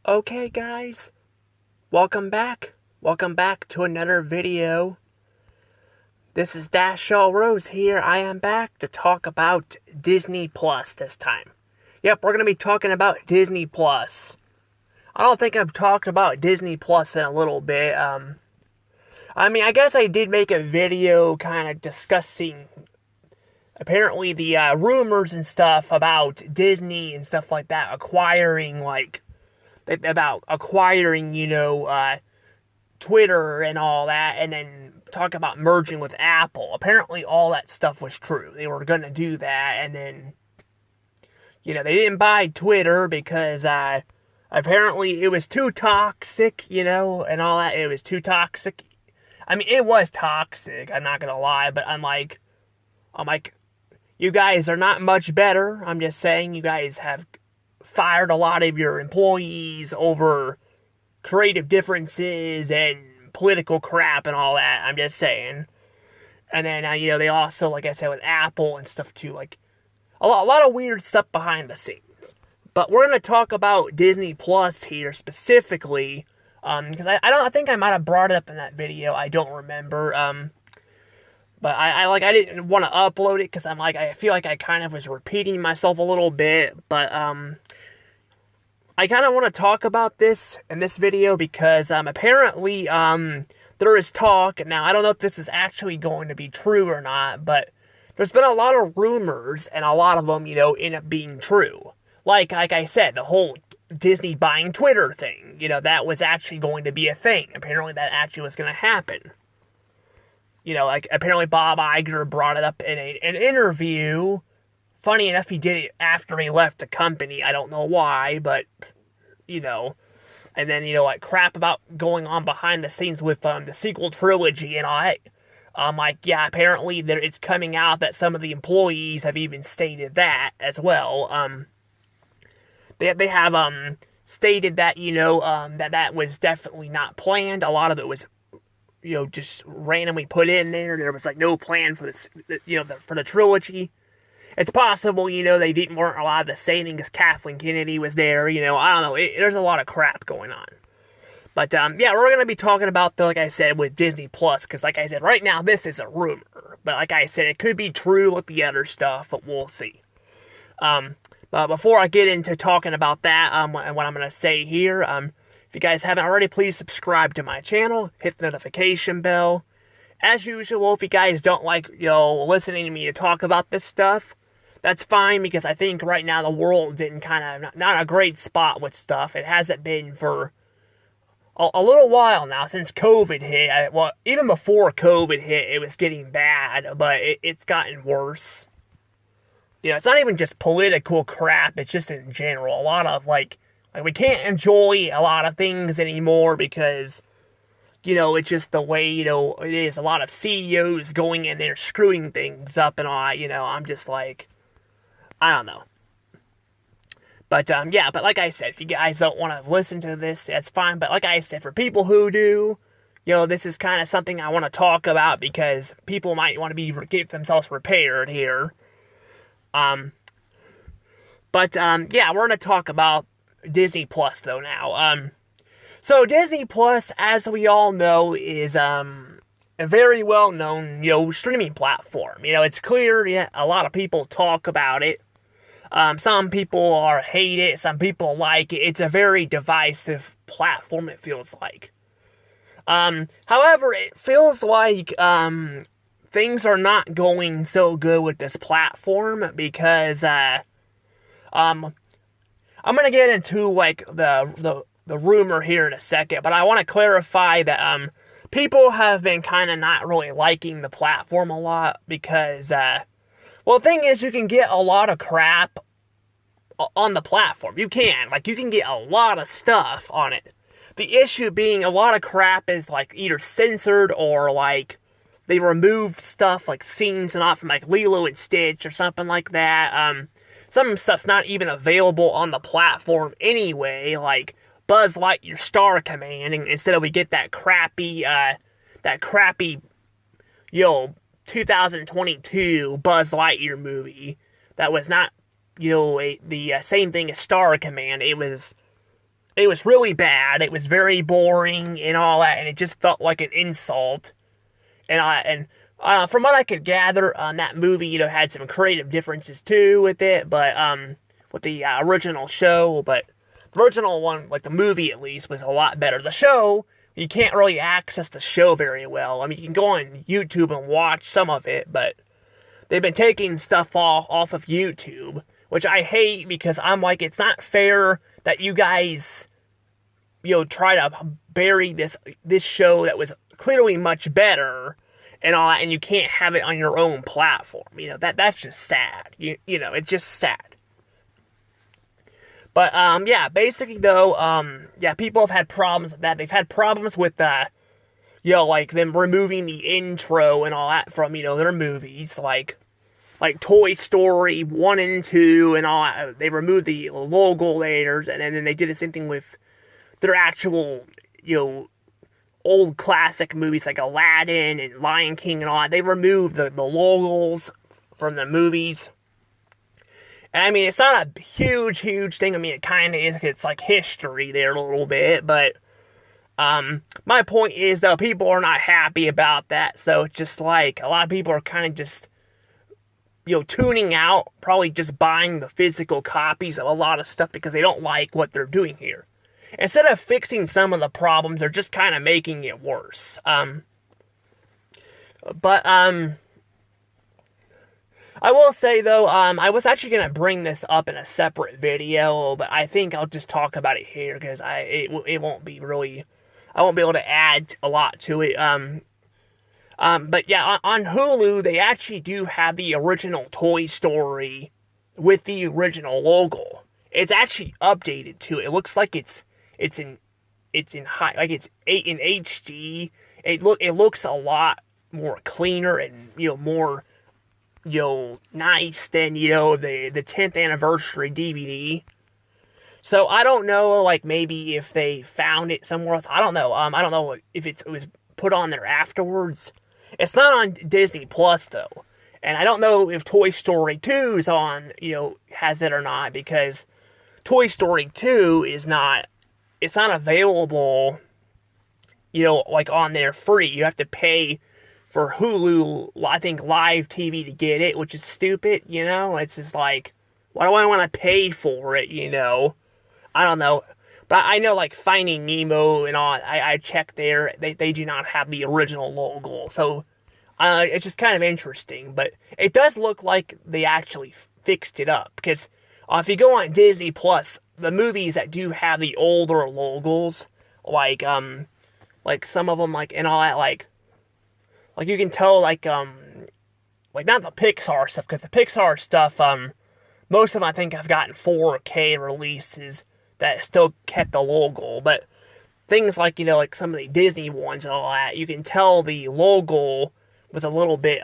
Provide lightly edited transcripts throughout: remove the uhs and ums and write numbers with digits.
Okay guys, welcome back. Welcome back to another video. This is Dashaw Rose here. I am back to talk about Disney Plus this time. Yep, we're going to be talking about Disney Plus. I don't think I've talked about Disney Plus in a little bit. I guess I did make a video kind of discussing apparently the rumors and stuff about Disney and stuff like that acquiring Twitter and all that, and then talk about merging with Apple. Apparently all that stuff was true. They were going to do that, and then, they didn't buy Twitter because, apparently it was too toxic, and all that. It was too toxic. It was toxic, I'm not going to lie, but I'm like, you guys are not much better. I'm just saying, you guys have fired a lot of your employees over creative differences and political crap and all that. I'm just saying. And then, they also, like I said, with Apple and stuff too, like, a lot of weird stuff behind the scenes. But we're going to talk about Disney Plus here specifically, because I think I might have brought it up in that video. I don't remember. But I didn't want to upload it because I feel like I kind of was repeating myself a little bit. But, I kind of want to talk about this in this video because, apparently, there is talk. Now, I don't know if this is actually going to be true or not, but there's been a lot of rumors, and a lot of them, end up being true. Like I said, the whole Disney buying Twitter thing, that was actually going to be a thing. Apparently, that actually was going to happen. Apparently Bob Iger brought it up in an interview. Funny enough, he did it after he left the company. I don't know why, but, and then, crap about going on behind the scenes with, the sequel trilogy and all that. Apparently it's coming out that some of the employees have even stated that as well. They have, stated that, that was definitely not planned. A lot of it was, just randomly put in there. There was, no plan for this, for the trilogy. It's possible, they weren't allowed to say anything because Kathleen Kennedy was there, I don't know. There's a lot of crap going on. But, we're going to be talking about, like I said, with Disney Plus, because, like I said, right now, this is a rumor. But, like I said, it could be true with the other stuff, but we'll see. But before I get into talking about that, and what I'm going to say here, if you guys haven't already, please subscribe to my channel, hit the notification bell. As usual, if you guys don't like, listening to me talk about this stuff, that's fine, because I think right now the world's in kind of not a great spot with stuff. It hasn't been for a little while now, since COVID hit. Well, even before COVID hit, it was getting bad, but it's gotten worse. It's not even just political crap, it's just in general. A lot of, we can't enjoy a lot of things anymore because, it's just the way, it is. A lot of CEOs going in there screwing things up and all, I'm just like, I don't know. But, but like I said, if you guys don't want to listen to this, that's fine. But like I said, for people who do, this is kind of something I want to talk about because people might want to get themselves prepared here. We're going to talk about Disney Plus, though, now. So Disney Plus, as we all know, is, a very well-known, streaming platform. It's clear, a lot of people talk about it. Some people hate it, some people like it. It's a very divisive platform, it feels like. However, it feels like, things are not going so good with this platform because, I'm gonna get into, the rumor here in a second, but I want to clarify that, people have been kind of not really liking the platform a lot because, the thing is, you can get a lot of crap on the platform. You can get a lot of stuff on it. The issue being a lot of crap is, either censored or, they removed stuff, scenes and off from, Lilo and Stitch or something like that. Some stuff's not even available on the platform anyway, like Buzz Lightyear Star Command, and instead of we get that crappy, 2022 Buzz Lightyear movie that was not, the same thing as Star Command. It was it was really bad. It was very boring and all that, and it just felt like an insult. From what I could gather, that movie, had some creative differences too with it, but with the original show. But the original one, like the movie at least, was a lot better. The show, you can't really access the show very well. I mean, you can go on YouTube and watch some of it, but they've been taking stuff off of YouTube, which I hate because I'm like, it's not fair that you guys, try to bury this show that was clearly much better and all that, and you can't have it on your own platform. That's just sad. It's just sad. But, basically though, people have had problems with that. They've had problems with, like them removing the intro and all that from, their movies, like Toy Story 1 and 2 and all that. They removed the logo layers, and then they did the same thing with their actual, old classic movies like Aladdin and Lion King and all that. They removed the logos from the movies. And I mean, it's not a huge thing. I mean, it kind of is. It's like history there a little bit. But my point is, though, people are not happy about that. So it's just like, a lot of people are kind of just, tuning out. Probably just buying the physical copies of a lot of stuff because they don't like what they're doing here. Instead of fixing some of the problems, they're just kind of making it worse. I will say, though, I was actually going to bring this up in a separate video, but I think I'll just talk about it here, because it won't be really, I won't be able to add a lot to it. But yeah, on Hulu, they actually do have the original Toy Story with the original logo. It's actually updated, too. It looks like it's in high, like it's in HD. It looks a lot more cleaner and, more, nice than, the 10th anniversary DVD. So I don't know, like, maybe if they found it somewhere else. I don't know. I don't know if it was put on there afterwards. It's not on Disney Plus, though. And I don't know if Toy Story 2 is on, has it or not, because Toy Story 2 is not, it's not available, like on there free. You have to pay for Hulu, I think, live TV to get it, which is stupid, It's just like, why do I want to pay for it, I don't know. But I know, like, Finding Nemo and all, I checked there, they do not have the original logo. So, it's just kind of interesting. But it does look like they actually fixed it up. Because if you go on Disney Plus, the movies that do have the older logos, like some of them, like, and all that, like you can tell, like not the Pixar stuff, because the Pixar stuff, most of them I think I've gotten 4K releases that still kept the logo, but things like, like some of the Disney ones and all that, you can tell the logo was a little bit,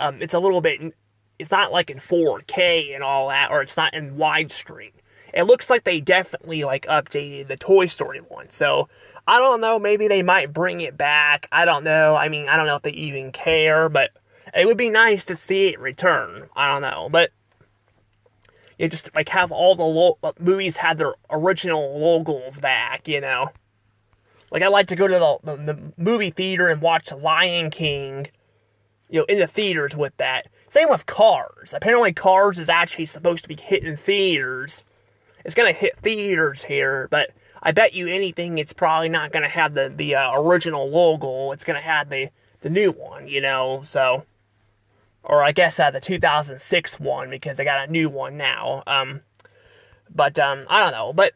it's not like in 4K and all that, or it's not in widescreen. It looks like they definitely, like, updated the Toy Story one, so I don't know, maybe they might bring it back. I don't know. I mean, I don't know if they even care, but it would be nice to see it return. I don't know, but just, like, have all the movies have their original logos back, Like, I like to go to the movie theater and watch Lion King, in the theaters with that. Same with Cars. Apparently Cars is actually supposed to be hitting theaters. It's going to hit theaters here, but I bet you anything it's probably not going to have the original logo. It's going to have the new one, so, or I guess the 2006 one, because I got a new one now. I don't know, but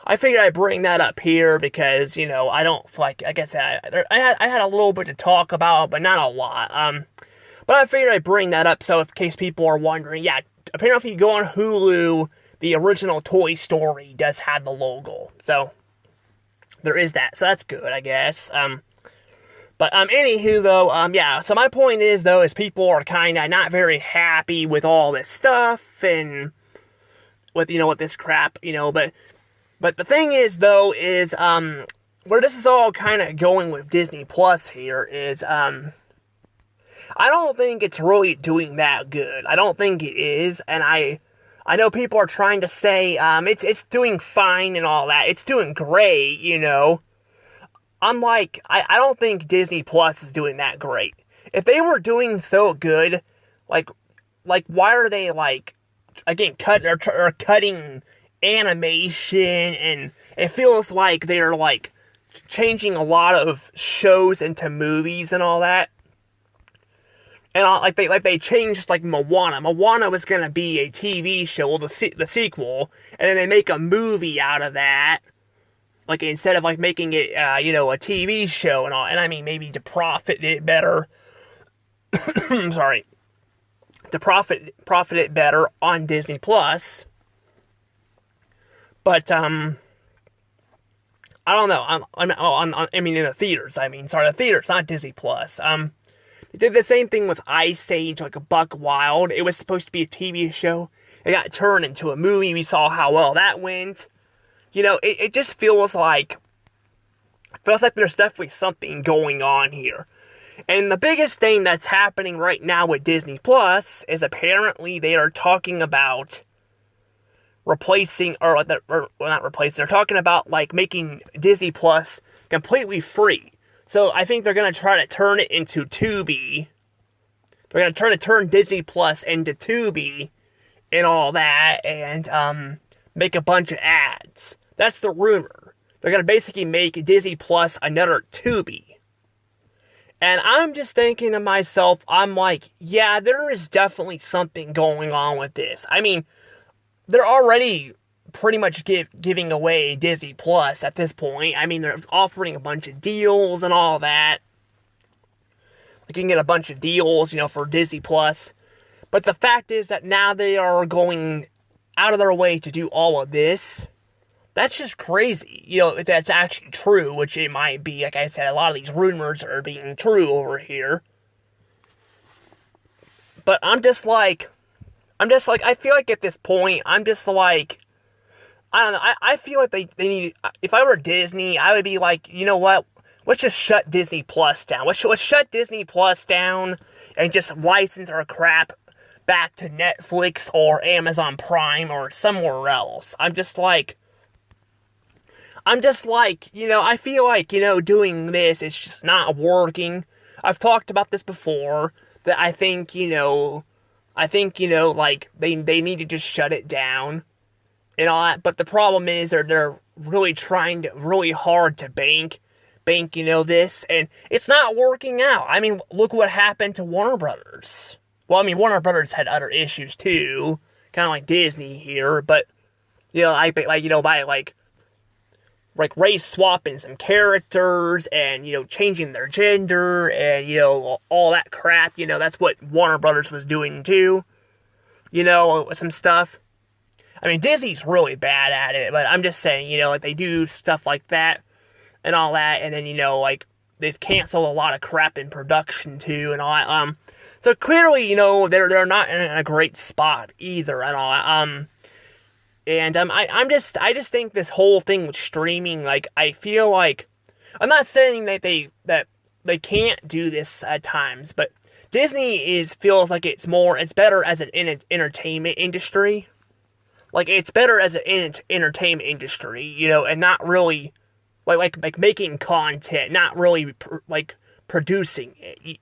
I figured I'd bring that up here because, I don't, like I said, I had a little bit to talk about, but not a lot. But I figured I'd bring that up, so in case people are wondering, yeah, apparently if you go on Hulu, the original Toy Story does have the logo, so there is that, so that's good, I guess. But anywho, though, yeah, so my point is, though, is people are kind of not very happy with all this stuff, and with, with this crap, but the thing is, though, is, where this is all kind of going with Disney Plus here is, I don't think it's really doing that good. I don't think it is, and I I know people are trying to say it's doing fine and all that. It's doing great, you know. I'm like, I don't think Disney Plus is doing that great. If they were doing so good, like why are they like again cutting animation, and it feels like they're like changing a lot of shows into movies and all that. And they changed like Moana. Moana was gonna be a TV show, the sequel, and then they make a movie out of that. Like instead of like making it, a TV show and all. And I mean maybe to profit it better. Sorry, to profit it better on Disney Plus. But I don't know. I mean in the theaters. The theaters, not Disney Plus. They did the same thing with Ice Age, like a Buck Wild. It was supposed to be a TV show. It got turned into a movie. We saw how well that went. You know, it just feels like there's definitely something going on here. And the biggest thing that's happening right now with Disney Plus is apparently they are talking about replacing, not replacing, they're talking about like making Disney Plus completely free. So I think they're going to try to turn it into Tubi. They're going to try to turn Disney Plus into Tubi and all that, and make a bunch of ads. That's the rumor. They're going to basically make Disney Plus another Tubi. And I'm just thinking to myself, I'm like, yeah, there is definitely something going on with this. I mean, they're already pretty much giving away Disney Plus at this point. I mean, they're offering a bunch of deals and all that. Like, you can get a bunch of deals, for Disney Plus. But the fact is that now they are going out of their way to do all of this. That's just crazy, if that's actually true, which it might be. Like I said, a lot of these rumors are being true over here. But I feel like at this point, I don't know, I feel like they need, if I were Disney, I would be like, you know what, let's just shut Disney Plus down. Let's shut Disney Plus down and just license our crap back to Netflix or Amazon Prime or somewhere else. I feel like, doing this is just not working. I've talked about this before, that I think, like, they need to just shut it down and all that. But the problem is, they're really trying really hard to bank, this, and it's not working out. I mean, look what happened to Warner Brothers. Well, I mean, Warner Brothers had other issues too, kind of like Disney here, but, by race swapping some characters and, changing their gender and, all that crap, that's what Warner Brothers was doing too, some stuff. I mean, Disney's really bad at it, but I'm just saying, like, they do stuff like that and all that, and then, they've canceled a lot of crap in production too and all that, so clearly, they're not in a great spot either and all that, and I just think this whole thing with streaming, like, I feel like, I'm not saying that they can't do this at times, but Disney feels like it's better as an entertainment industry. Like, it's better as an entertainment industry, and not really like making content, not really producing it,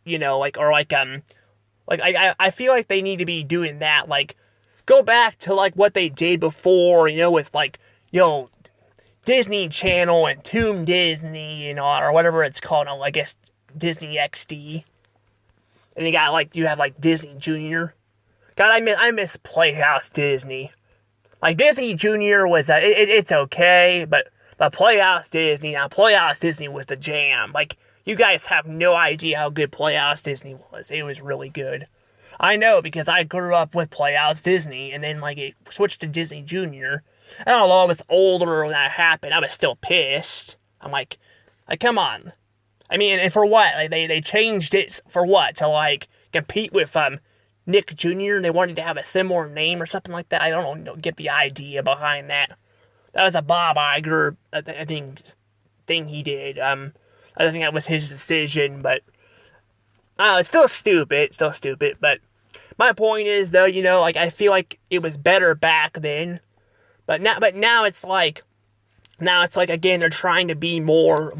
I feel like they need to be doing that, like, go back to, like, what they did before, with, like, Disney Channel and Toon Disney, or whatever it's called, I guess Disney XD. And you have, like, Disney Junior. God, I miss Playhouse Disney. Like, Disney Junior was, it's okay, but Playhouse Disney was the jam. Like, you guys have no idea how good Playhouse Disney was. It was really good. I know, because I grew up with Playhouse Disney, and then, like, it switched to Disney Junior. I don't know, I was older when that happened. I was still pissed. I'm like, come on. I mean, and for what? Like, they changed it for what? To, like, compete with, Nick Jr.? They wanted to have a similar name or something like that? I don't get the idea behind that. That was a Bob Iger, I think, thing he did. I don't think that was his decision, but, it's still stupid, but my point is, though, like, I feel like it was better back then, but now it's like, again, they're trying to be more,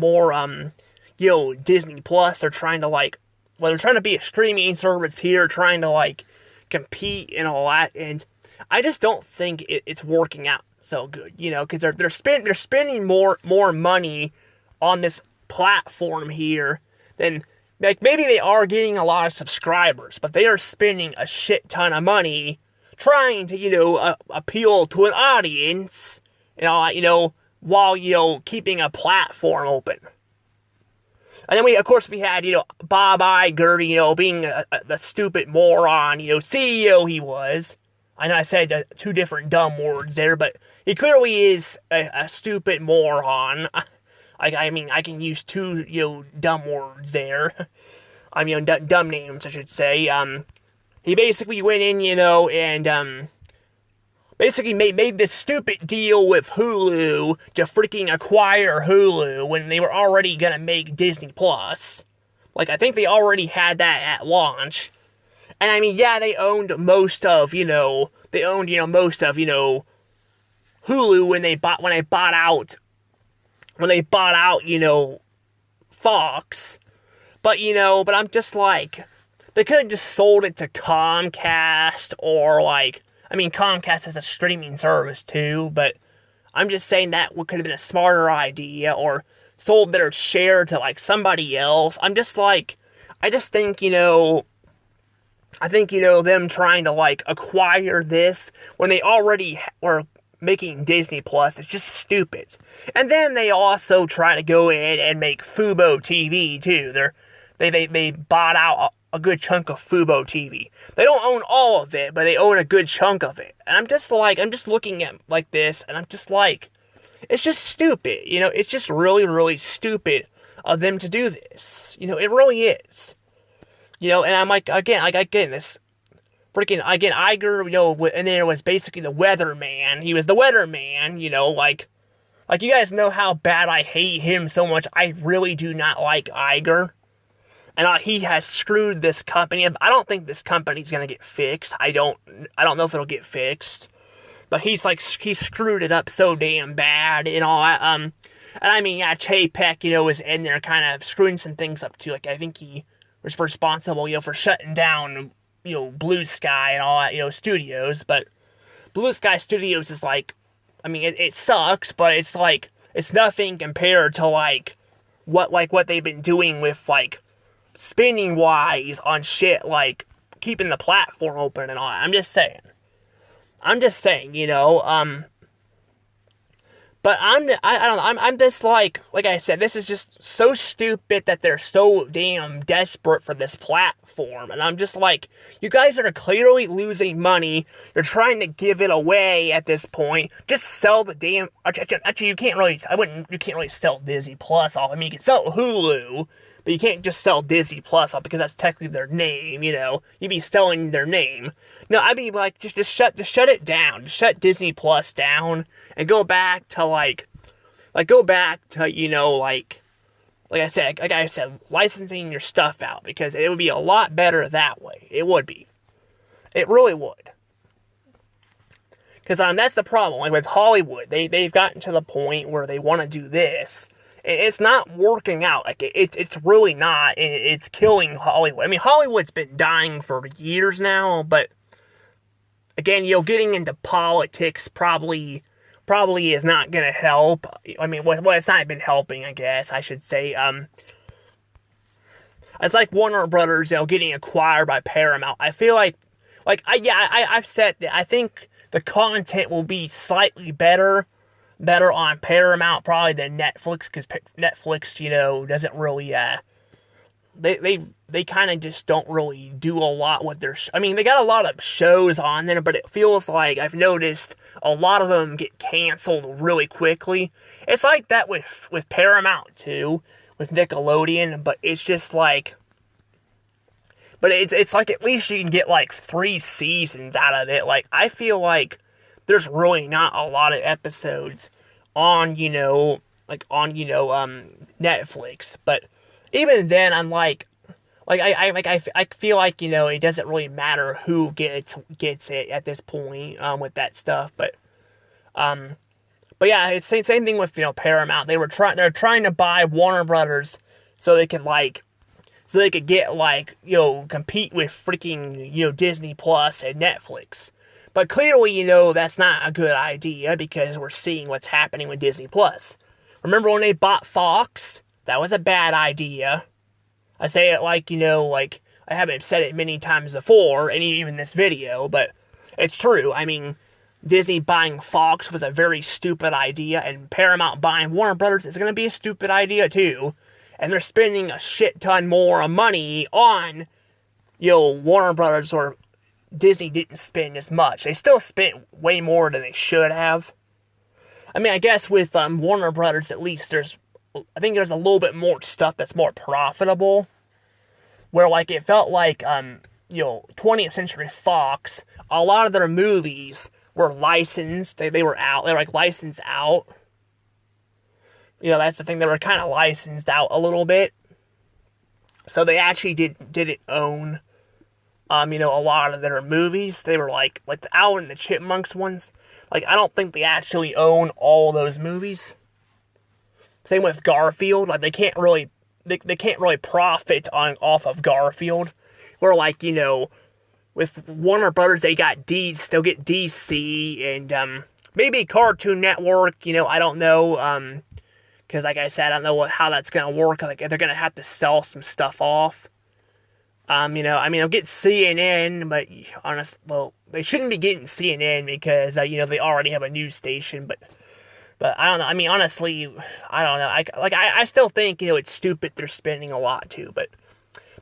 Disney Plus. They're trying to, like, well, they're trying to be a streaming service here, trying to, like, compete and all that, and I just don't think it's working out so good, because they're spending more money on this platform here than, like, maybe they are getting a lot of subscribers, but they are spending a shit ton of money trying to, appeal to an audience, while, keeping a platform open. And then of course, we had, Bob Iger, being the stupid moron, CEO he was. I know I said two different dumb words there, but he clearly is a stupid moron. I mean, I can use two, dumb words there. I mean, dumb names, I should say. He basically went in, and, basically made this stupid deal with Hulu to freaking acquire Hulu when they were already gonna make Disney Plus. Like, I think they already had that at launch. And I mean, yeah, they owned most of, Hulu when they bought out, Fox. But I'm just like, they could have just sold it to Comcast, or like, I mean, Comcast has a streaming service too, but I'm just saying that could have been a smarter idea, or sold their share to, like, somebody else. I'm just like, I just think, them trying to, like, acquire this when they already were making Disney Plus, it's just stupid. And then they also try to go in and make Fubo TV too. They bought out a good chunk of Fubo TV. They don't own all of it, but they own a good chunk of it. And I'm just looking at like this, and I'm just like, it's just stupid. It's just really, really stupid of them to do this. It really is. And I'm like, again, this freaking, again, Iger, and then it was basically the weatherman. He was the weatherman, like you guys know how bad I hate him so much. I really do not like Iger. And he has screwed this company. I don't think this company's gonna get fixed. I don't know if it'll get fixed. But he screwed it up so damn bad and all that. And I mean, yeah, Chapek, was in there kind of screwing some things up too. Like, I think he was responsible, for shutting down, Blue Sky and all that, studios. But Blue Sky Studios is like, I mean, it sucks, but it's like, it's nothing compared to what they've been doing with, like, spending wise on shit like keeping the platform open and all that. I'm just saying, but I don't know, I'm just like I said, this is just so stupid that they're so damn desperate for this platform, and I'm just like, you guys are clearly losing money, you're trying to give it away at this point, just sell the damn, actually you can't really sell Disney Plus off. I mean, you can sell Hulu, but you can't just sell Disney Plus off because that's technically their name, You'd be selling their name. No, I mean, like, just shut it down. Just shut Disney Plus down and go back to, like I said, licensing your stuff out, because it would be a lot better that way. It would be. It really would. Because that's the problem. Like, with Hollywood, they've gotten to the point where they want to do this. It's not working out. Like, it's really not. It's killing Hollywood. I mean, Hollywood's been dying for years now, but again, getting into politics probably is not going to help. I mean, well, it's not been helping, I guess, I should say. It's like Warner Brothers, getting acquired by Paramount. I feel I've said that I think the content will be slightly better on Paramount probably than Netflix, because Netflix, doesn't really, they kind of just don't really do a lot with their, I mean, they got a lot of shows on there, but it feels like, I've noticed, a lot of them get canceled really quickly. It's like that with Paramount, too, with Nickelodeon, but it's just like, but it's like, at least you can get, like, 3 seasons out of it. Like, I feel like there's really not a lot of episodes on, Netflix. But even then, I'm like, I feel like, it doesn't really matter who gets it at this point, with that stuff, um, but yeah, it's same thing with, Paramount. They're trying to buy Warner Brothers so they could get, compete with freaking, Disney Plus and Netflix. But clearly, that's not a good idea because we're seeing what's happening with Disney Plus. Remember when they bought Fox? That was a bad idea. I say it like I haven't said it many times before, and even this video, but it's true. I mean, Disney buying Fox was a very stupid idea, and Paramount buying Warner Brothers is going to be a stupid idea too. And they're spending a shit ton more money on, Warner Brothers, or Disney didn't spend as much. They still spent way more than they should have. I mean, I guess with Warner Brothers, at least I think there's a little bit more stuff that's more profitable. Where, it felt like, 20th Century Fox, a lot of their movies were licensed. They were out. They were, licensed out. That's the thing. They were kind of licensed out a little bit. So they actually didn't own, a lot of their movies. They were, like the Alvin and the Chipmunks ones. I don't think they actually own all those movies. Same with Garfield. They can't really profit off of Garfield. Where, with Warner Brothers, they'll get DC and maybe Cartoon Network. I don't know. Because, like I said, I don't know how that's gonna work. They're gonna have to sell some stuff off. They'll get CNN, but they shouldn't be getting CNN because they already have a news station. But I don't know. I mean, honestly, I don't know. I still think, it's stupid they're spending a lot too. But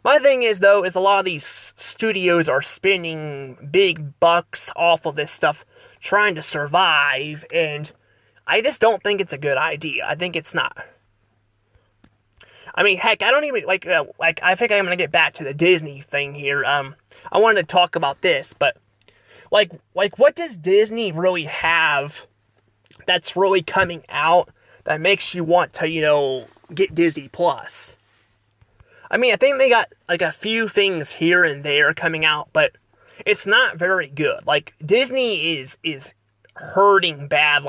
my thing is, though, is a lot of these studios are spending big bucks off of this stuff trying to survive, and I just don't think it's a good idea. I think it's not. I mean, heck, I don't even, I think I'm gonna get back to the Disney thing here. I wanted to talk about this, but, what does Disney really have that's really coming out that makes you want to, get Disney Plus? I mean, I think they got, a few things here and there coming out, but it's not very good. Disney is hurting bad.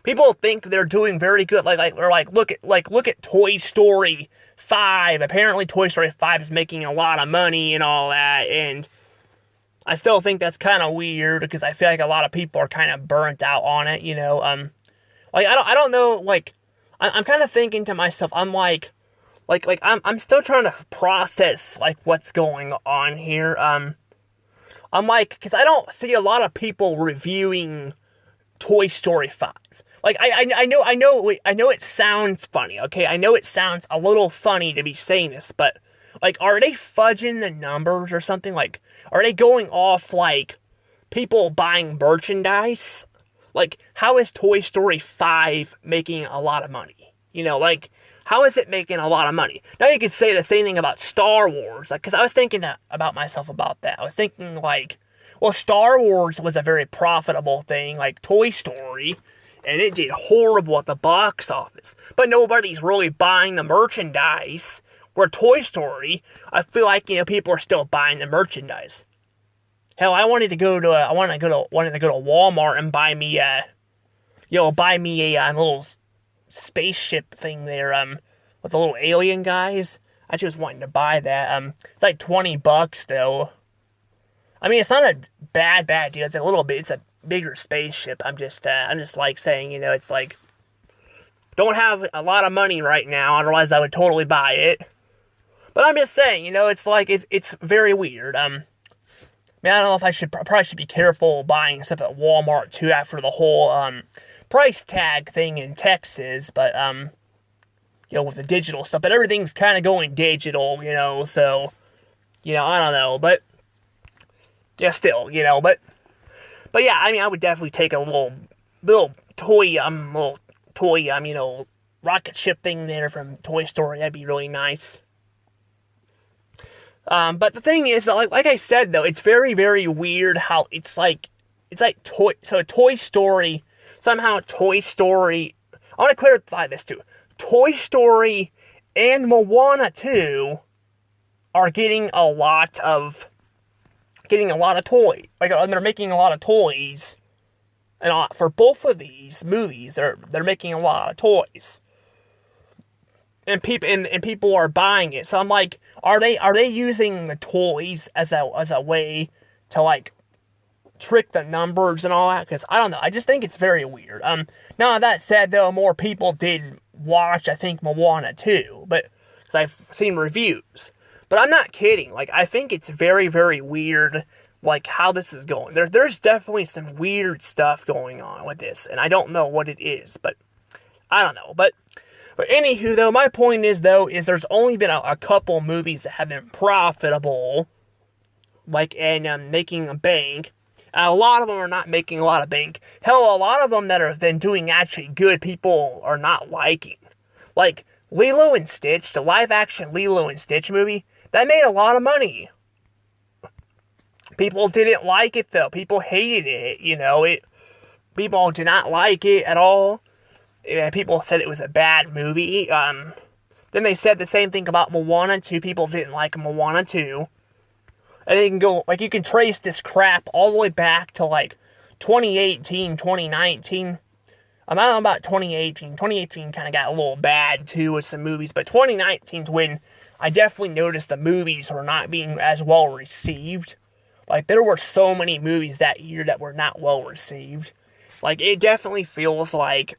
People think they're doing very good. Look at Toy Story 5. Apparently, Toy Story 5 is making a lot of money and all that, and I still think that's kind of weird because I feel like a lot of people are kind of burnt out on it. I don't know. I'm kind of thinking to myself, I'm I'm still trying to process what's going on here. Because I don't see a lot of people reviewing Toy Story 5. I know it sounds funny, okay? I know it sounds a little funny to be saying this, but, are they fudging the numbers or something? Are they going off, people buying merchandise? How is Toy Story 5 making a lot of money? How is it making a lot of money? Now you could say the same thing about Star Wars, because I was thinking about myself about that. I was thinking, well, Star Wars was a very profitable thing, like Toy Story, and it did horrible at the box office. But nobody's really buying the merchandise. Where Toy Story, I feel like, people are still buying the merchandise. Hell, I wanted to go to Walmart and buy me a little spaceship thing there, with the little alien guys. I just wanted to buy that. It's $20 though. I mean, it's not a bad deal. It's a bigger spaceship. I'm just saying, it's don't have a lot of money right now, otherwise I would totally buy it. But I'm just saying, it's very weird. I don't know if I probably should be careful buying stuff at Walmart too after the whole, price tag thing in Texas, but, with the digital stuff, but everything's kind of going digital, so, I don't know, but, yeah, still, but yeah, I mean, I would definitely take a little toy, rocket ship thing there from Toy Story. That'd be really nice. But the thing is, like I said, though, it's very, very weird how it's Toy Story, somehow Toy Story, I want to clarify this too, Toy Story and Moana 2 are getting a lot of toys. Like, they're making a lot of toys, and for both of these movies, they're making a lot of toys, and people are buying it. So I'm like, are they using the toys as a way to like trick the numbers and all that? Because I don't know. I just think it's very weird. Now that said, though, more people did watch, I think, Moana 2, but because I've seen reviews. But I'm not kidding. Like, I think it's very, very weird, like, how this is going. There's definitely some weird stuff going on with this, and I don't know what it is, but I don't know. But anywho, though, my point is there's only been a couple movies that have been profitable, like, and making a bank. A lot of them are not making a lot of bank. Hell, a lot of them that have been doing actually good, people are not liking. Like, Lilo and Stitch, the live-action Lilo and Stitch movie, that made a lot of money. People didn't like it, though. People hated it, People did not like it at all. People said it was a bad movie. Then they said the same thing about Moana 2. People didn't like Moana 2. And you can trace this crap all the way back to, 2018, 2019. I don't know about 2018. 2018 kind of got a little bad, too, with some movies. But 2019's when I definitely noticed the movies were not being as well received. Like, there were so many movies that year that were not well received. Like, it definitely feels like,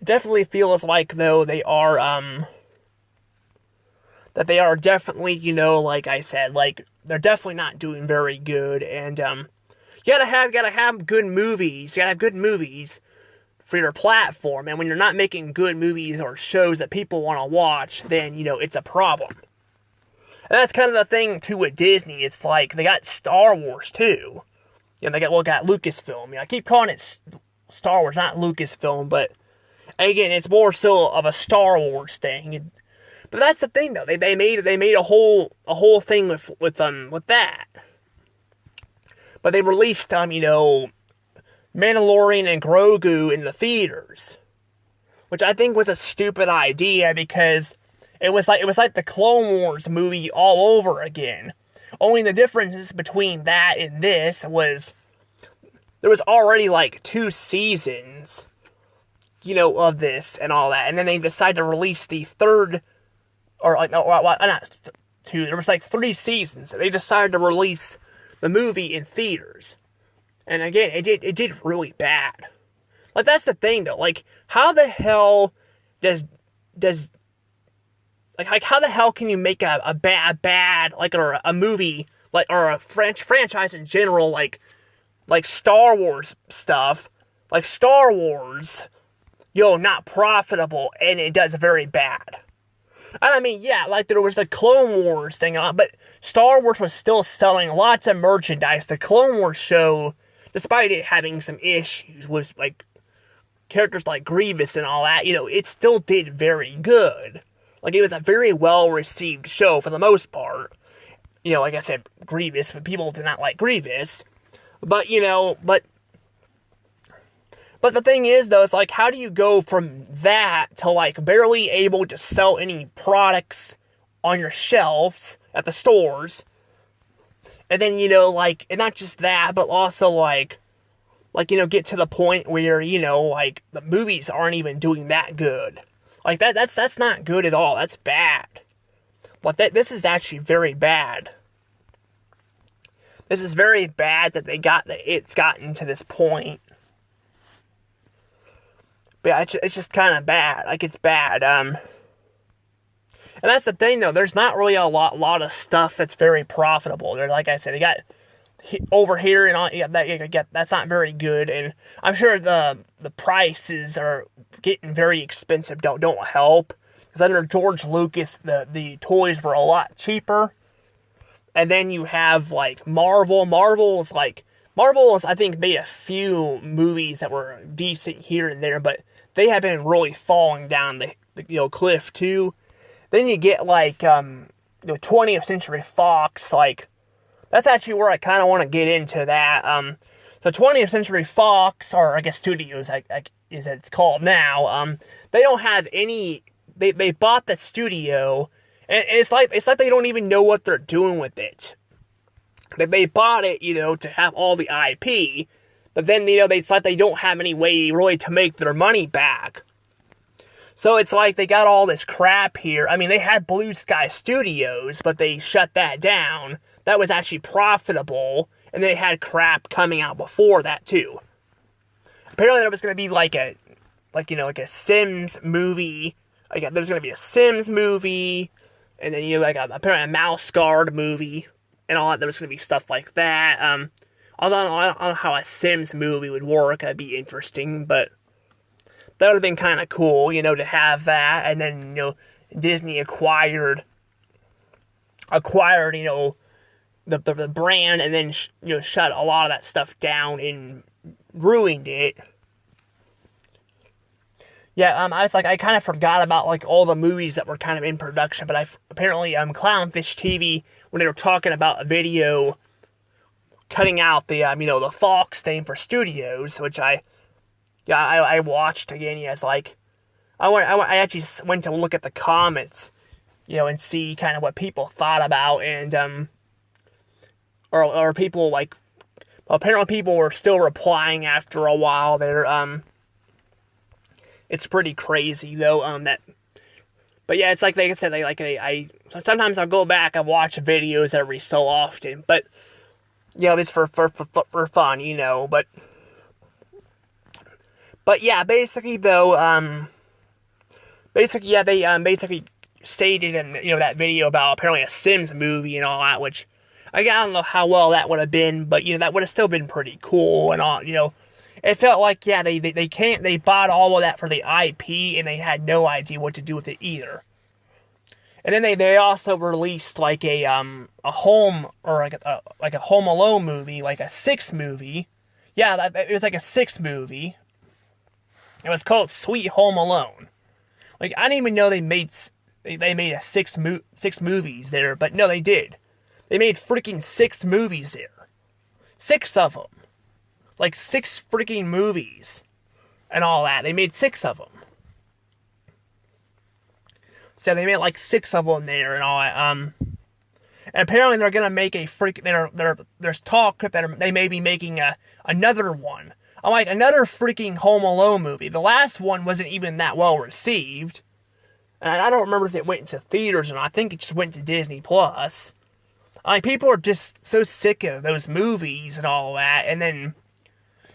though, they are, that they are definitely, like I said, like, they're definitely not doing very good, and, you gotta have good movies, you gotta have good movies for your platform, and when you're not making good movies or shows that people want to watch, then, it's a problem. And that's kind of the thing, too, with Disney. It's like, they got Star Wars, too. They got Lucasfilm. I keep calling it Star Wars, not Lucasfilm, but, again, it's more so of a Star Wars thing. But that's the thing, though. They made a whole thing with that. But they released, Mandalorian and Grogu in the theaters, which I think was a stupid idea because it was like the Clone Wars movie all over again. Only the difference between that and this was there was already 2 seasons, of this and all that, and then they decided to release the third, or not 2. There was 3 seasons. They decided to release the movie in theaters. And again, it did really bad. Like, that's the thing, though. Like, how the hell does how the hell can you make a bad, or a movie, or a franchise in general, like Star Wars stuff, like Star Wars, not profitable, and it does very bad. And I mean, yeah, there was the Clone Wars thing on, but Star Wars was still selling lots of merchandise. The Clone Wars show, despite it having some issues with, characters like Grievous and all that, it still did very good. It was a very well-received show for the most part. Like I said, Grievous, but people did not like Grievous. But, But the thing is, though, it's how do you go from that to, barely able to sell any products on your shelves at the stores? And then, and not just that, but also, get to the point where, the movies aren't even doing that good. That's not good at all. That's bad. This is actually very bad. This is very bad that it's gotten to this point. But yeah, it's just kind of bad. It's bad. And that's the thing, though. There's not really a lot of stuff that's very profitable. There, like I said, they got over here and all. That's not very good. And I'm sure the prices are getting very expensive. Don't help. Because under George Lucas, the toys were a lot cheaper. And then you have Marvel. Marvel is, I think, made a few movies that were decent here and there, but they have been really falling down the cliff too. Then you get 20th Century Fox. That's actually where I kind of want to get into that. So 20th Century Fox, or I guess Studios, is it's called now. They don't have any. They bought the studio, And it's like they don't even know what they're doing with it. They bought it, to have all the IP, but then, it's like they don't have any way really to make their money back. So it's like they got all this crap here. I mean, they had Blue Sky Studios, but they shut that down. That was actually profitable, and they had crap coming out before that too. Apparently, there was going to be like a Sims movie. There was going to be a Sims movie, and then apparently a Mouse Guard movie, and all that. There was going to be stuff like that. I don't know how a Sims movie would work. That'd be interesting, but that would have been kind of cool, to have that. And then Disney acquired the brand, and then shut a lot of that stuff down and ruined it. Yeah, I kind of forgot about, all the movies that were kind of in production, but apparently, Clownfish TV, when they were talking about a video cutting out the Fox name for studios, which I watched again, yes, I actually went to look at the comments, and see kind of what people thought about, and, or people, apparently people were still replying after a while there, it's pretty crazy, though, but yeah, it's like I said, sometimes I'll go back and watch videos every so often, but, it's for fun, but yeah, basically, though, they, stated in, that video about apparently a Sims movie and all that, which, I don't know how well that would have been, but, that would have still been pretty cool and all, it felt like, yeah, they bought all of that for the IP, and they had no idea what to do with it either. And then they also released, a home, or a Home Alone movie, a Six movie. Yeah, it was a Six movie. It was called Sweet Home Alone. I didn't even know they made a six movies there, but no, they did. They made freaking 6 movies there. 6 of them. 6 freaking movies. And all that. They made 6 of them. So they made 6 of them there and all that. And apparently they're gonna make a there's talk that they may be making another one. I'm another freaking Home Alone movie. The last one wasn't even that well received. And I don't remember if it went into theaters or not. I think it just went to Disney Plus. People are just so sick of those movies and all that, and then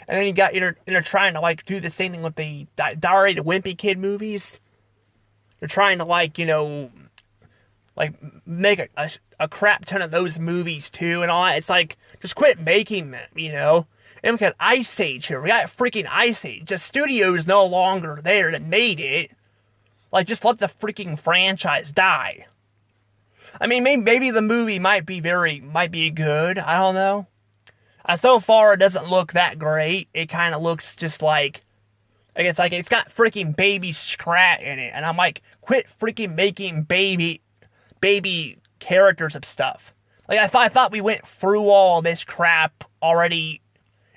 you're trying to do the same thing with the Diary of the Wimpy Kid movies. You're trying to make a crap ton of those movies too and all that. It's just quit making them, And we got Ice Age here. We got freaking Ice Age. The studio's no longer there that made it. Just let the freaking franchise die. I mean, maybe the movie might be good. I don't know. So far, it doesn't look that great. It kind of looks just it's got freaking Baby Scrat in it, and I'm quit freaking making baby characters of stuff. I thought we went through all this crap already,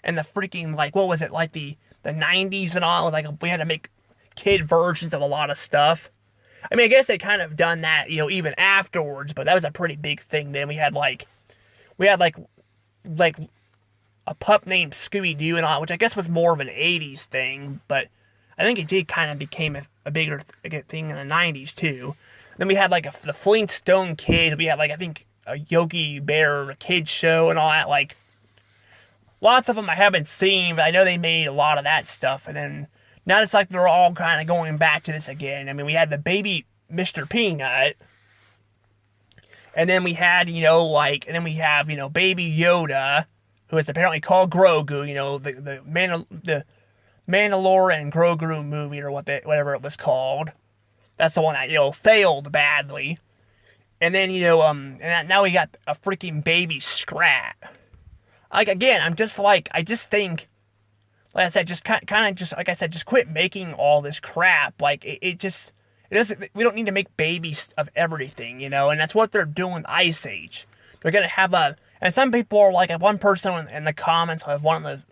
in the freaking what was it the 90s and all? We had to make kid versions of a lot of stuff. I mean, I guess they kind of done that, even afterwards, but that was a pretty big thing then. We had a pup named Scooby-Doo and all, which I guess was more of an 80s thing, but I think it did kind of became a bigger thing in the 90s, too. Then we had, the Flintstone Kids. We had, I think, a Yogi Bear kids show and all that. Lots of them I haven't seen, but I know they made a lot of that stuff. And then now it's they're all kind of going back to this again. I mean, we had the baby Mr. Peanut. And then we had, and then we have, Baby Yoda, who is apparently called Grogu, the Mandalorian Grogu movie or whatever it was called. That's the one that, failed badly. And then, and now we got a freaking Baby Scrat. Again, I'm just I just think, like I said, just kind of just, like I said, just quit making all this crap. It doesn't, we don't need to make babies of everything, and that's what they're doing with Ice Age. They're going to have and some people are one person in the comments of one of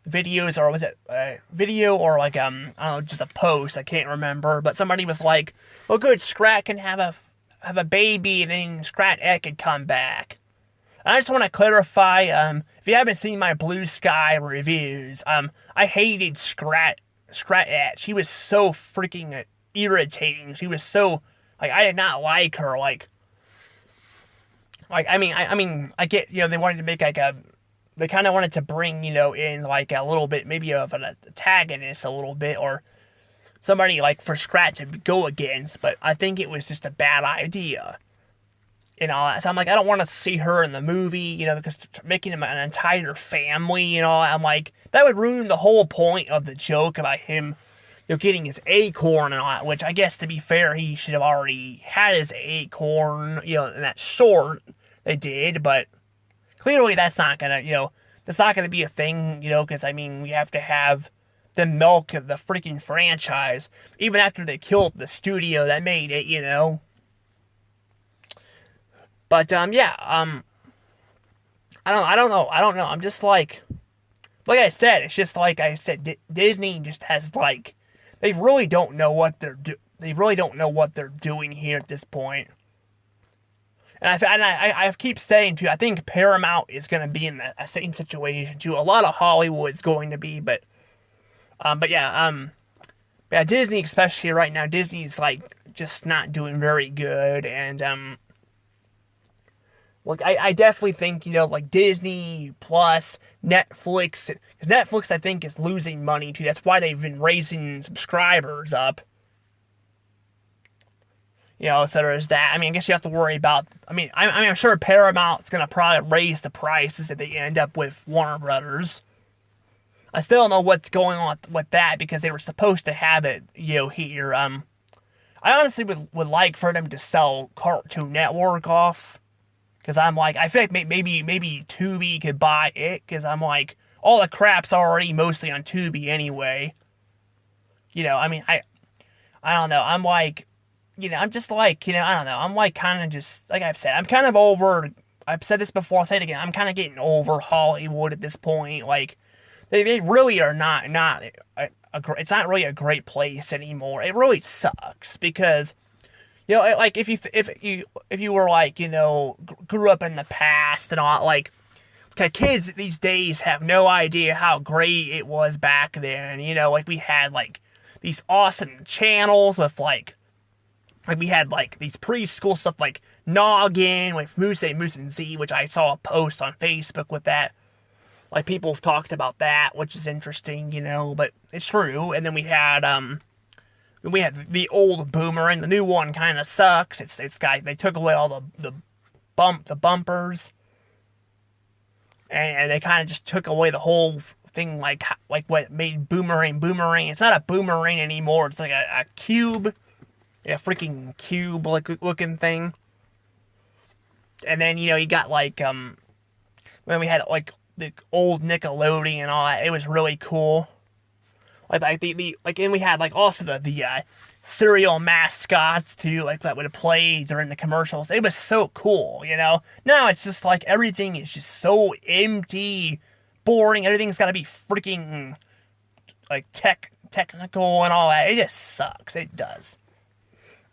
the videos, or was it a video or I don't know, just a post, I can't remember, but somebody was well, good, Scrat can have have a baby and then Scrat could come back. And I just want to clarify, if you haven't seen my Blue Sky reviews, I hated Scrat. She was so freaking irritating. She was so, like, I did not like her. I get, they wanted to make they kind of wanted to bring, in like a little bit, maybe of an antagonist a little bit, or somebody like for Scrat to go against, but I think it was just a bad idea. And all that. So I'm like, I don't want to see her in the movie, because making him an entire family, I'm like, that would ruin the whole point of the joke about him, getting his acorn and all that, which I guess, to be fair, he should have already had his acorn, in that short they did, but clearly that's not gonna, be a thing, because, we have to have the milk of the freaking franchise, even after they killed the studio that made it, But, I don't know. I'm just like I said, it's just like I said, Disney just has, they really don't know what they're doing here at this point. And I keep saying, too, I think Paramount is going to be in the same situation, too. A lot of Hollywood's going to be, but Disney, especially right now, Disney's, just not doing very good, and, I definitely think, Disney Plus, Netflix, because Netflix, I think, is losing money, too. That's why they've been raising subscribers up. So there's that. I guess you have to worry about, I'm sure Paramount's going to probably raise the prices if they end up with Warner Brothers. I still don't know what's going on with that, because they were supposed to have it, here. I honestly would like for them to sell Cartoon Network off. Because I'm like, I feel like maybe Tubi could buy it. Because I'm like, all the crap's already mostly on Tubi anyway. I don't know. I'm like, I'm just like, I don't know. I'm like kind of just, like I've said, I'm kind of over, I've said this before, I'll say it again. I'm kind of getting over Hollywood at this point. Like, they really are not it's not really a great place anymore. It really sucks. Because, like, if you were, like, grew up in the past and all, like, kids these days have no idea how great it was back then, like, we had, like, these awesome channels with, like, we had, like, these preschool stuff, like, Noggin, with Moose and Z, which I saw a post on Facebook with that, like, people have talked about that, which is interesting, but it's true, and then we had the old Boomerang. The new one kind of sucks. They took away all the bumpers, and they kind of just took away the whole thing, like what made Boomerang. It's not a Boomerang anymore. It's like a cube, a freaking cube looking thing. And then you got when we had like the old Nickelodeon and all that. It was really cool. And we had also the cereal mascots too, that would play during the commercials. It was so cool, Now it's just like everything is just so empty, boring. Everything's got to be freaking technical and all that. It just sucks. It does,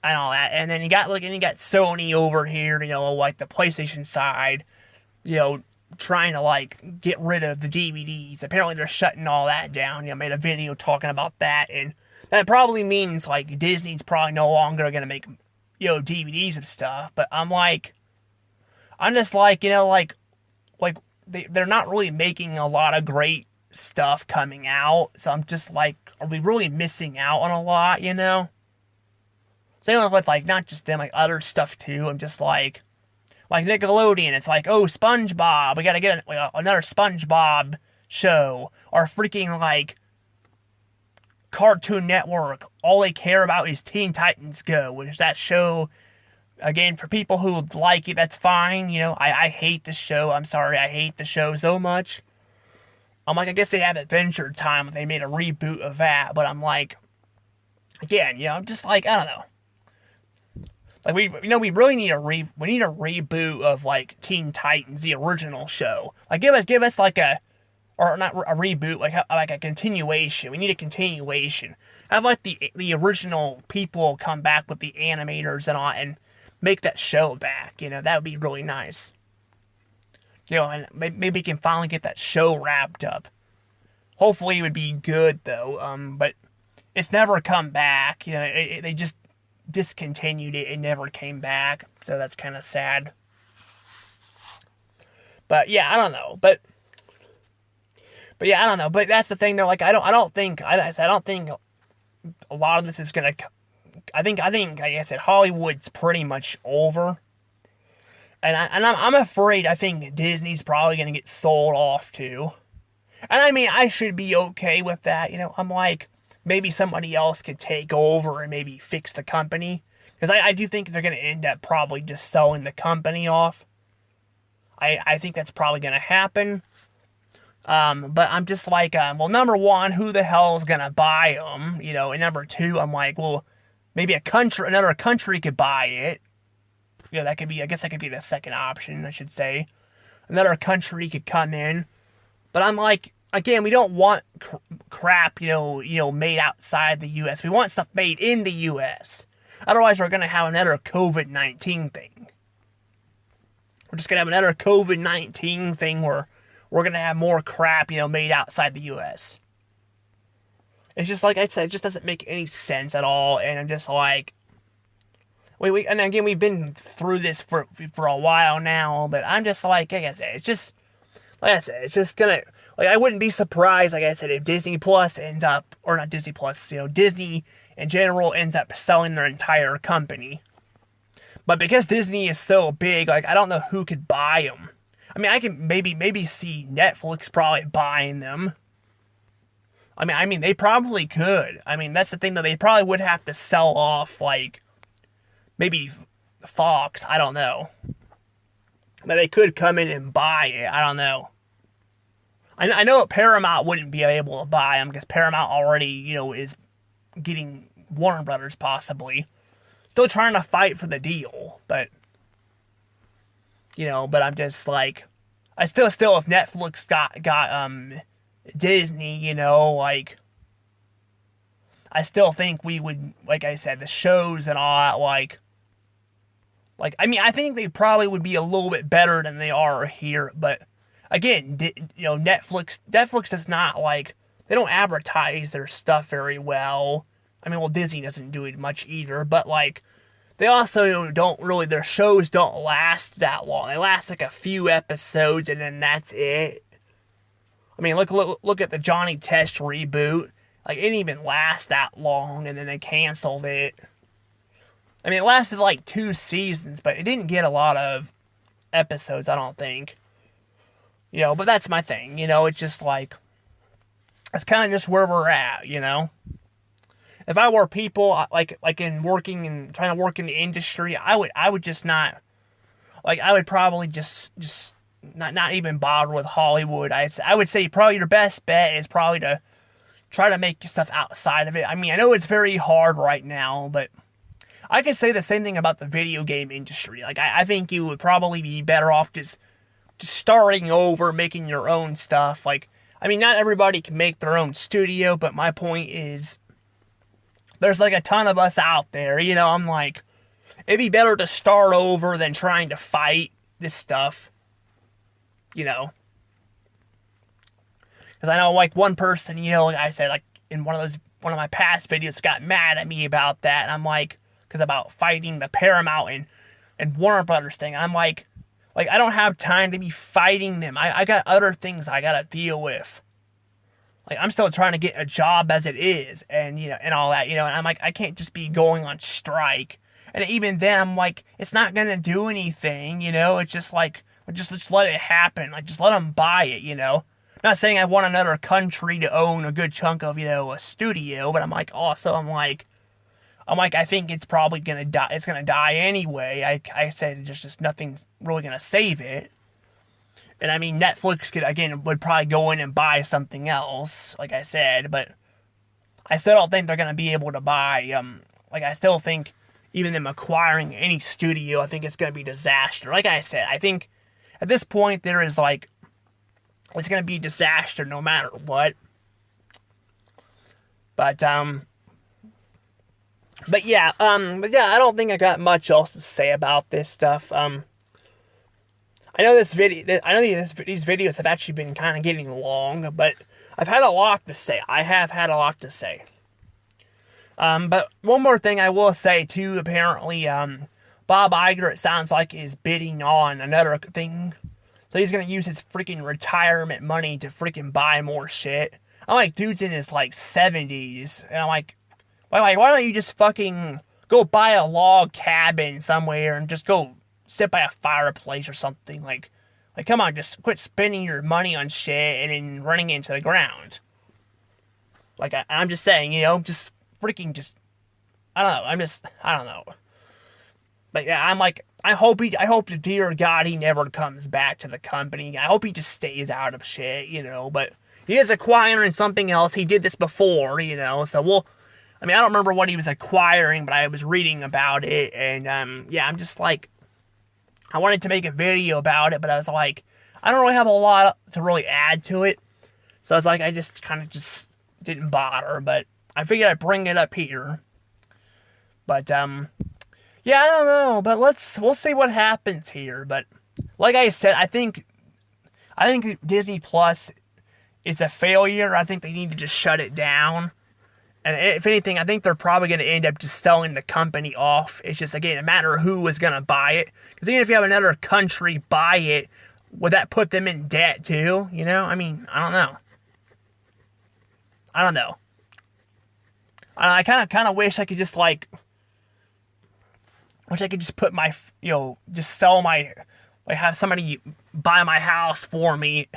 and all that. And then you got Sony over here, the PlayStation side, trying to get rid of the DVDs. Apparently they're shutting all that down. Made a video talking about that, and that probably means Disney's probably no longer gonna make DVDs of stuff. But I'm just they're not really making a lot of great stuff coming out. So I'm just are we really missing out on a lot? Same with not just them, other stuff too. I'm just like Nickelodeon, it's oh, SpongeBob, we gotta get another SpongeBob show, or freaking Cartoon Network, all they care about is Teen Titans Go, which is that show, again, for people who like it, that's fine, I hate the show, I'm sorry, I hate the show so much. I guess they have Adventure Time if they made a reboot of that, but I'm again, I'm just I don't know. We really need a reboot of Teen Titans, the original show. Give us or not a reboot, a continuation. We need a continuation. Have the original people come back with the animators and all, and make that show back. That would be really nice. And maybe we can finally get that show wrapped up. Hopefully it would be good though. But it's never come back. They just discontinued it. It never came back. So that's kind of sad. But yeah, I don't know. But yeah, I don't know. But that's the thing though. Like I don't think a lot of this is gonna. I think like I said, Hollywood's pretty much over. And I'm afraid. I think Disney's probably gonna get sold off too. And I mean, I should be okay with that. I'm like, maybe somebody else could take over and maybe fix the company. Because I do think they're gonna end up probably just selling the company off. I think that's probably gonna happen. But I'm just like, well, number one, who the hell is gonna buy them? And number two, I'm like, well, maybe another country could buy it. I guess that could be the second option, I should say. Another country could come in. But I'm like, again, we don't want crap, made outside the U.S. We want stuff made in the U.S. Otherwise, we're gonna have another COVID-19 thing. We're just gonna have another COVID-19 thing where we're gonna have more crap, made outside the U.S. It's just like I said, it just doesn't make any sense at all, and I'm just like, and again, we've been through this for a while now, but I'm just like I said, it's just gonna, I wouldn't be surprised, like I said, if Disney Plus ends up, or not Disney Plus, Disney in general ends up selling their entire company. But because Disney is so big, I don't know who could buy them. I mean, I can maybe see Netflix probably buying them. I mean, they probably could. I mean, that's the thing, that they probably would have to sell off, maybe Fox, I don't know. But they could come in and buy it, I don't know. I know Paramount wouldn't be able to buy them, because Paramount already, is getting Warner Brothers, possibly. Still trying to fight for the deal, but... but I'm just like... I still, if Netflix got Disney, I still think we would, like I said, the shows and all that, I mean, I think they probably would be a little bit better than they are here, but again, Netflix does not, they don't advertise their stuff very well. I mean, well, Disney doesn't do it much either, but, they also don't really, their shows don't last that long. They last, a few episodes, and then that's it. I mean, look at the Johnny Test reboot. It didn't even last that long, and then they canceled it. I mean, it lasted 2 seasons, but it didn't get a lot of episodes, I don't think. But that's my thing, it's just that's kind of just where we're at, If I were people, in working and trying to work in the industry, I would just not, I would probably just not even bother with Hollywood. I would say probably your best bet is probably to try to make stuff outside of it. I mean, I know it's very hard right now, but I could say the same thing about the video game industry. I think you would probably be better off just starting over, making your own stuff. I mean, not everybody can make their own studio, but my point is, there's a ton of us out there, I'm it'd be better to start over than trying to fight this stuff, Because I know, one person, like I said, in one of my past videos, got mad at me about that, and I'm because about fighting the Paramount and Warner Brothers thing. I'm I don't have time to be fighting them. I got other things I gotta deal with. I'm still trying to get a job as it is, and, and all that, and I'm I can't just be going on strike. And even then, I'm it's not gonna do anything, it's just just let it happen. Just let them buy it, Not saying I want another country to own a good chunk of, a studio, but I'm also, I think it's probably gonna die. It's gonna die anyway. I said just nothing's really gonna save it. And I mean, Netflix would probably go in and buy something else, like I said, but I still don't think they're gonna be able to buy. I still think even them acquiring any studio, I think it's gonna be a disaster. Like I said, I think at this point there is it's gonna be a disaster no matter what. But But yeah, I don't think I got much else to say about this stuff. I know these videos have actually been kind of getting long, but I've had a lot to say. I have had a lot to say. But one more thing I will say too. Apparently, Bob Iger, it sounds like, is bidding on another thing. So he's gonna use his freaking retirement money to freaking buy more shit. I'm like, dude's in his like 70s, and I'm like, why don't you just fucking go buy a log cabin somewhere and just go sit by a fireplace or something? Like, come on, just quit spending your money on shit and then running into the ground. Like, I'm just saying, just freaking just, I don't know. But yeah, I'm like, I hope to dear God he never comes back to the company. I hope he just stays out of shit, but he is acquiring something else. He did this before, so I don't remember what he was acquiring, but I was reading about it, and, yeah, I'm just like, I wanted to make a video about it, but I was like, I don't really have a lot to really add to it, so I was like, I just kind of just didn't bother, but I figured I'd bring it up here, but, yeah, I don't know, but we'll see what happens here, but, like I said, I think Disney Plus is a failure. I think they need to just shut it down. And if anything, I think they're probably going to end up just selling the company off. It's just, again, a matter of who is going to buy it. Because even if you have another country buy it, would that put them in debt too? I don't know. I kind of wish I could just put my, just sell my, have somebody buy my house for me.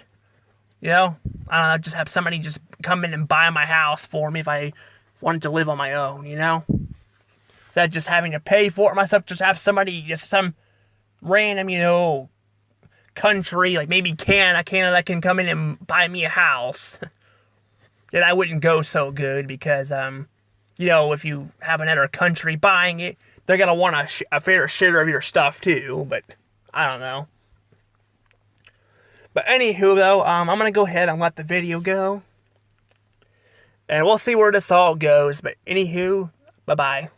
I don't know, just have somebody just come in and buy my house for me if I wanted to live on my own, Instead of just having to pay for it myself, just have somebody, just some random, country, like maybe Canada can come in and buy me a house. Then I wouldn't go so good because, if you have another country buying it, they're going to want a fair share of your stuff too, but I don't know. But anywho, though, I'm going to go ahead and let the video go. And we'll see where this all goes. But anywho, bye-bye.